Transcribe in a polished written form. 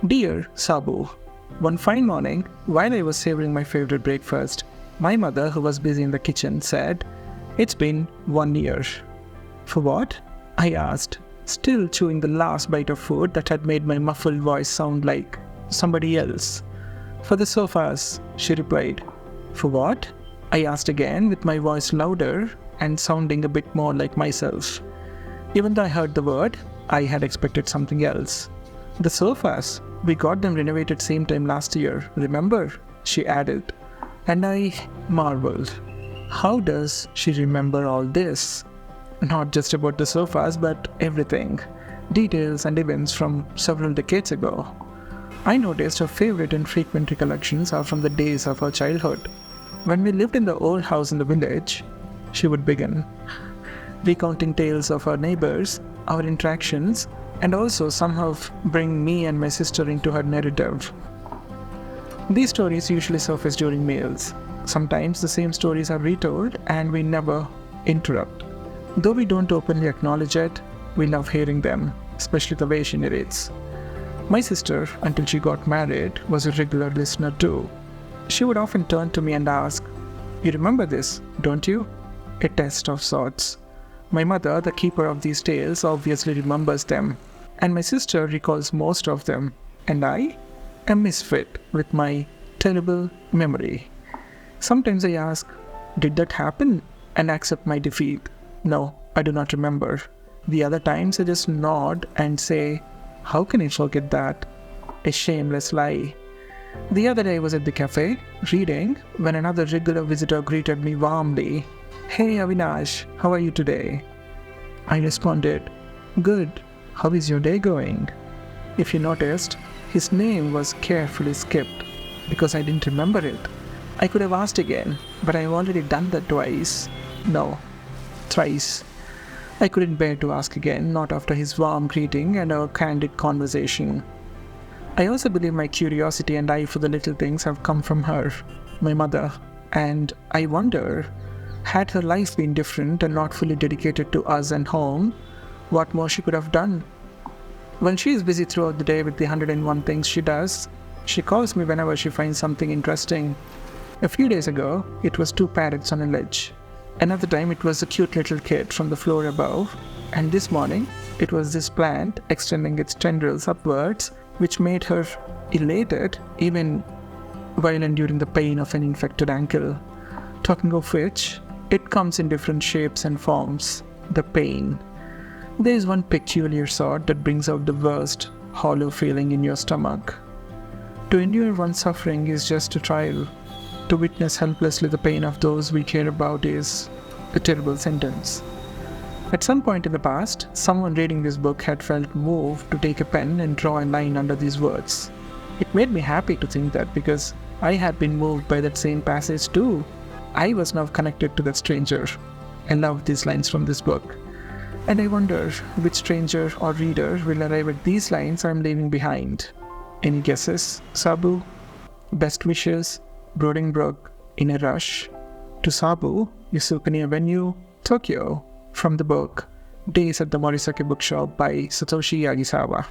Dear Sabu, one fine morning, while I was savoring my favorite breakfast, my mother, who was busy in the kitchen, said, "It's been 1 year." "For what?" I asked, still chewing the last bite of food that had made my muffled voice sound like somebody else. "For the sofas," she replied. "For what?" I asked again, with my voice louder and sounding a bit more like myself. Even though I heard the word, I had expected something else. "The sofas. We got them renovated same time last year, remember?" she added. And I marveled. How does she remember all this? Not just about the sofas, but everything. Details and events from several decades ago. I noticed her favorite and frequent recollections are from the days of her childhood. When we lived in the old house in the village, she would begin, recounting tales of our neighbors, our interactions, and also somehow bring me and my sister into her narrative. These stories usually surface during meals. Sometimes the same stories are retold and we never interrupt. Though we don't openly acknowledge it, we love hearing them, especially the way she narrates. My sister, until she got married, was a regular listener too. She would often turn to me and ask, "You remember this, don't you?" A test of sorts. My mother, the keeper of these tales, obviously remembers them, and my sister recalls most of them, and I, a misfit with my terrible memory. Sometimes I ask, "Did that happen?" and accept my defeat. No, I do not remember. The other times I just nod and say, "How can I forget that?" A shameless lie. The other day I was at the cafe, reading, when another regular visitor greeted me warmly. "Hey Avinash, how are you today?" I responded, "Good. How is your day going?" If you noticed, his name was carefully skipped because I didn't remember it. I could have asked again, but I've already done that twice. No, thrice. I couldn't bear to ask again, not after his warm greeting and our candid conversation. I also believe my curiosity and eye for the little things have come from her, my mother, and I wonder, had her life been different and not fully dedicated to us and home, what more she could have done. When she is busy throughout the day with the 101 things she does, she calls me whenever she finds something interesting. A few days ago, it was two parrots on a ledge. Another time it was a cute little kid from the floor above, and this morning it was this plant extending its tendrils upwards, which made her elated even while enduring the pain of an infected ankle. Talking of which, it comes in different shapes and forms. The pain. There is one peculiar sort that brings out the worst, hollow feeling in your stomach. To endure one's suffering is just a trial. To witness helplessly the pain of those we care about is a terrible sentence. At some point in the past, someone reading this book had felt moved to take a pen and draw a line under these words. It made me happy to think that because I had been moved by that same passage too. I was now connected to that stranger. I love these lines from this book. And I wonder which stranger or reader will arrive at these lines I'm leaving behind. Any guesses, Sabu? Best wishes, Brook, in a rush. To Sabu, Yasukuni Avenue, Tokyo. From the book Days at the Morisake Bookshop by Satoshi Yagisawa.